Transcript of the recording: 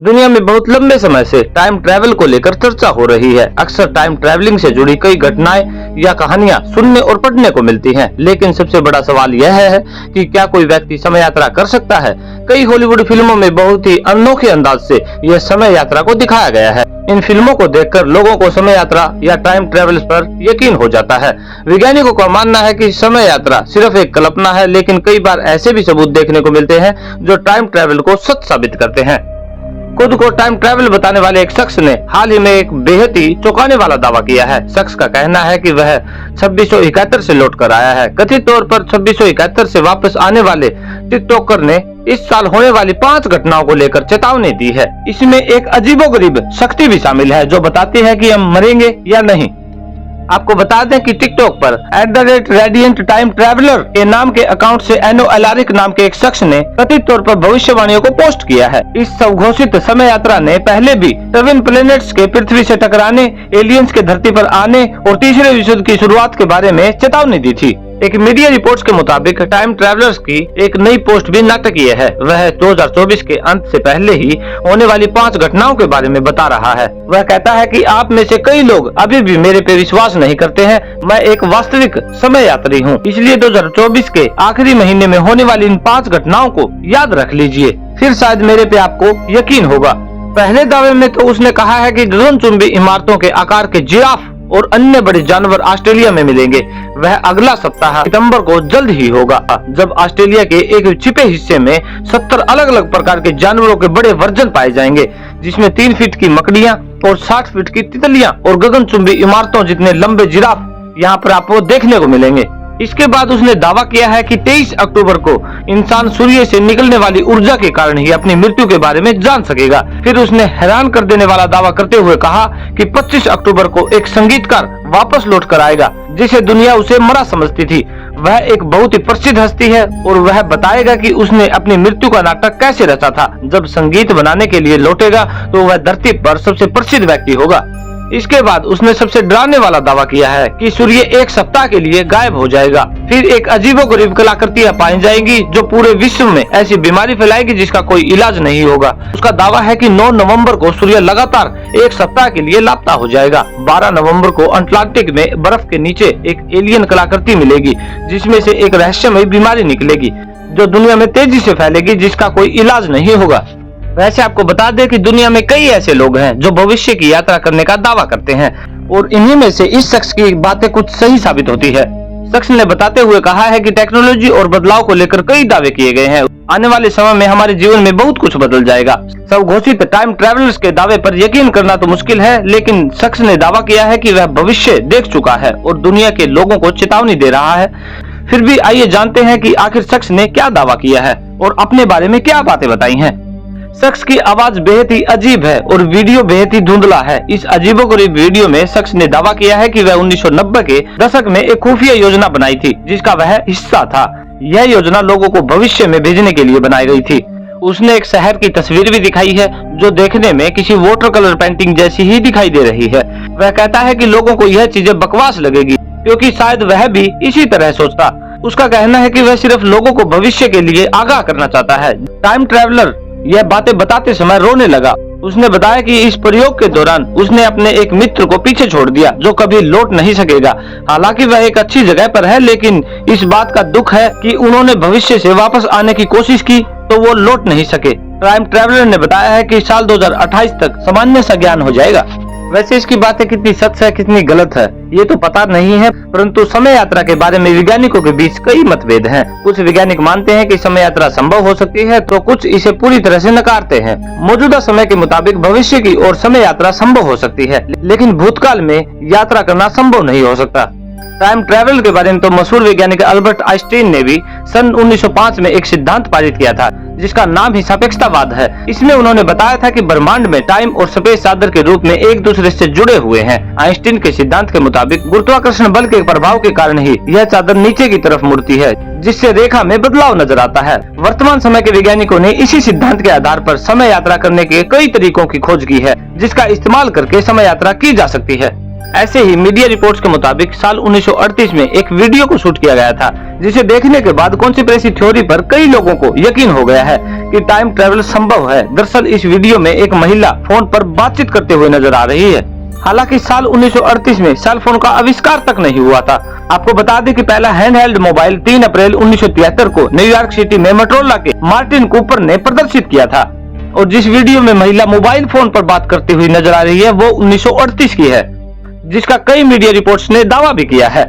दुनिया में बहुत लंबे समय से टाइम ट्रैवल को लेकर चर्चा हो रही है। अक्सर टाइम ट्रैवलिंग से जुड़ी कई घटनाएं या कहानियां सुनने और पढ़ने को मिलती हैं, लेकिन सबसे बड़ा सवाल यह है कि क्या कोई व्यक्ति समय यात्रा कर सकता है। कई हॉलीवुड फिल्मों में बहुत ही अनोखे अंदाज से यह समय यात्रा को दिखाया गया है। इन फिल्मों को देखकर लोगों को समय यात्रा या टाइम ट्रैवल पर यकीन हो जाता है। वैज्ञानिकों का मानना है कि समय यात्रा सिर्फ एक कल्पना है, लेकिन कई बार ऐसे भी सबूत देखने को मिलते हैं जो टाइम ट्रैवल को सच साबित करते हैं। खुद को टाइम ट्रैवल बताने वाले एक शख्स ने हाल ही में एक बेहद ही चौंकाने वाला दावा किया है। शख्स का कहना है कि वह 2671 से लौट कर आया है। कथित तौर पर 2671 से वापस आने वाले टिकटॉकर ने इस साल होने वाली 5 घटनाओं को लेकर चेतावनी दी है। इसमें एक अजीबोगरीब शक्ति भी शामिल है जो बताती है कि हम मरेंगे या नहीं। आपको बता दें कि टिकटॉक पर @radiant टाइम ट्रैवलर के नाम के अकाउंट से एनो एलारिक नाम के एक शख्स ने कथित तौर पर भविष्यवाणियों को पोस्ट किया है। इस स्वघोषित समय यात्रा ने पहले भी ट्विन प्लैनेट्स के पृथ्वी से टकराने, एलियंस के धरती पर आने और तीसरे विश्व युद्ध की शुरुआत के बारे में चेतावनी दी थी। एक मीडिया रिपोर्ट्स के मुताबिक टाइम ट्रैवलर्स की एक नई पोस्ट भी नाटकीय है। वह 2024 के अंत से पहले ही होने वाली 5 घटनाओं के बारे में बता रहा है। वह कहता है कि आप में से कई लोग अभी भी मेरे पे विश्वास नहीं करते हैं। मैं एक वास्तविक समय यात्री हूँ, इसलिए 2024 के आखिरी महीने में होने वाली इन 5 घटनाओं को याद रख लीजिए, फिर शायद मेरे पे आपको यकीन होगा। पहले दावे में तो उसने कहा है कि गगनचुंबी इमारतों के आकार के जिराफ और अन्य बड़े जानवर ऑस्ट्रेलिया में मिलेंगे। वह अगला सप्ताह सितंबर को जल्द ही होगा, जब ऑस्ट्रेलिया के एक छिपे हिस्से में 70 अलग अलग प्रकार के जानवरों के बड़े वर्जन पाए जाएंगे, जिसमें 3 फीट की मकड़ियां और 60 फीट की तितलियां और गगनचुंबी इमारतों जितने लंबे जिराफ यहाँ पर आपको देखने को मिलेंगे। इसके बाद उसने दावा किया है कि 23 अक्टूबर को इंसान सूर्य से निकलने वाली ऊर्जा के कारण ही अपनी मृत्यु के बारे में जान सकेगा। फिर उसने हैरान कर देने वाला दावा करते हुए कहा कि 25 अक्टूबर को एक संगीतकार वापस लौट कर आएगा, जिसे दुनिया उसे मरा समझती थी। वह एक बहुत ही प्रसिद्ध हस्ती है और वह बताएगा कि उसने अपनी मृत्यु का नाटक कैसे रचा था। जब संगीत बनाने के लिए लौटेगा तो वह धरती पर सबसे प्रसिद्ध व्यक्ति होगा। इसके बाद उसने सबसे डराने वाला दावा किया है कि सूर्य एक सप्ताह के लिए गायब हो जाएगा। फिर एक अजीबोगरीब कलाकृतियां पाई जाएंगी जो पूरे विश्व में ऐसी बीमारी फैलाएगी जिसका कोई इलाज नहीं होगा। उसका दावा है कि 9 नवंबर को सूर्य लगातार एक सप्ताह के लिए लापता हो जाएगा। 12 नवंबर को अटलांटिक में बर्फ के नीचे एक एलियन कलाकृति मिलेगी, जिसमें से एक रहस्यमयी बीमारी निकलेगी जो दुनिया में तेजी से फैलेगी, जिसका कोई इलाज नहीं होगा। वैसे आपको बता दें कि दुनिया में कई ऐसे लोग हैं जो भविष्य की यात्रा करने का दावा करते हैं और इन्हीं में से इस शख्स की बातें कुछ सही साबित होती है। शख्स ने बताते हुए कहा है कि टेक्नोलॉजी और बदलाव को लेकर कई दावे किए गए हैं। आने वाले समय में हमारे जीवन में बहुत कुछ बदल जाएगा। स्वघोषित टाइम ट्रैवलर्स के दावे पर यकीन करना तो मुश्किल है, लेकिन शख्स ने दावा किया है कि वह भविष्य देख चुका है और दुनिया के लोगों को चेतावनी दे रहा है। फिर भी आइए जानते हैं कि आखिर शख्स ने क्या दावा किया है और अपने बारे में क्या बातें बताई हैं। शख्स की आवाज बेहद ही अजीब है और वीडियो बेहद ही धुंधला है। इस अजीबोगरीब वीडियो में शख्स ने दावा किया है कि वह 1990 के दशक में एक खुफिया योजना बनाई थी, जिसका वह हिस्सा था। यह योजना लोगों को भविष्य में भेजने के लिए बनाई गई थी। उसने एक शहर की तस्वीर भी दिखाई है जो देखने में किसी वाटर कलर पेंटिंग जैसी ही दिखाई दे रही है। वह कहता है कि लोगों को यह चीजें बकवास लगेगी, क्योंकि शायद वह भी इसी तरह सोचता। उसका कहना है कि वह सिर्फ लोगों को भविष्य के लिए आगाह करना चाहता है। टाइम ट्रैवलर यह बातें बताते समय रोने लगा। उसने बताया कि इस प्रयोग के दौरान उसने अपने एक मित्र को पीछे छोड़ दिया जो कभी लौट नहीं सकेगा। हालांकि वह एक अच्छी जगह पर है, लेकिन इस बात का दुख है कि उन्होंने भविष्य से वापस आने की कोशिश की तो वो लौट नहीं सके। टाइम ट्रैवलर ने बताया है कि साल 2028 तक सामान्य सा ज्ञान हो जाएगा। वैसे इसकी बातें कितनी सच है कितनी गलत है ये तो पता नहीं है, परंतु समय यात्रा के बारे में वैज्ञानिकों के बीच कई मतभेद हैं। कुछ वैज्ञानिक मानते हैं कि समय यात्रा संभव हो सकती है, तो कुछ इसे पूरी तरह से नकारते हैं। मौजूदा समय के मुताबिक भविष्य की ओर समय यात्रा संभव हो सकती है, लेकिन भूतकाल में यात्रा करना संभव नहीं हो सकता। टाइम ट्रैवल के बारे में तो मशहूर वैज्ञानिक अल्बर्ट आइंस्टीन ने भी सन 1905 में एक सिद्धांत पारित किया था, जिसका नाम ही सापेक्षतावाद है। इसमें उन्होंने बताया था कि ब्रह्मांड में टाइम और स्पेस चादर के रूप में एक दूसरे से जुड़े हुए हैं। आइंस्टीन के सिद्धांत के मुताबिक गुरुत्वाकर्षण बल के प्रभाव के कारण ही यह चादर नीचे की तरफ मुड़ती है, जिससे रेखा में बदलाव नजर आता है। वर्तमान समय के वैज्ञानिकों ने इसी सिद्धांत के आधार पर समय यात्रा करने के कई तरीकों की खोज की है, जिसका इस्तेमाल करके समय यात्रा की जा सकती है। ऐसे ही मीडिया रिपोर्ट्स के मुताबिक साल 1938 में एक वीडियो को शूट किया गया था, जिसे देखने के बाद कॉन्स्पिरेसी थ्योरी पर कई लोगों को यकीन हो गया है कि टाइम ट्रैवल संभव है। दरअसल इस वीडियो में एक महिला फोन पर बातचीत करते हुए नजर आ रही है। हालांकि साल 1938 में सेल फोन का आविष्कार तक नहीं हुआ था। आपको बता दें कि पहला हैंडहेल्ड मोबाइल 3 अप्रैल 1973 को न्यूयॉर्क सिटी में मोटोरोला के मार्टिन कूपर ने प्रदर्शित किया था, और जिस वीडियो में महिला मोबाइल फोन पर बात करती हुई नजर आ रही है वो 1938 की है, जिसका कई मीडिया रिपोर्ट्स ने दावा भी किया है।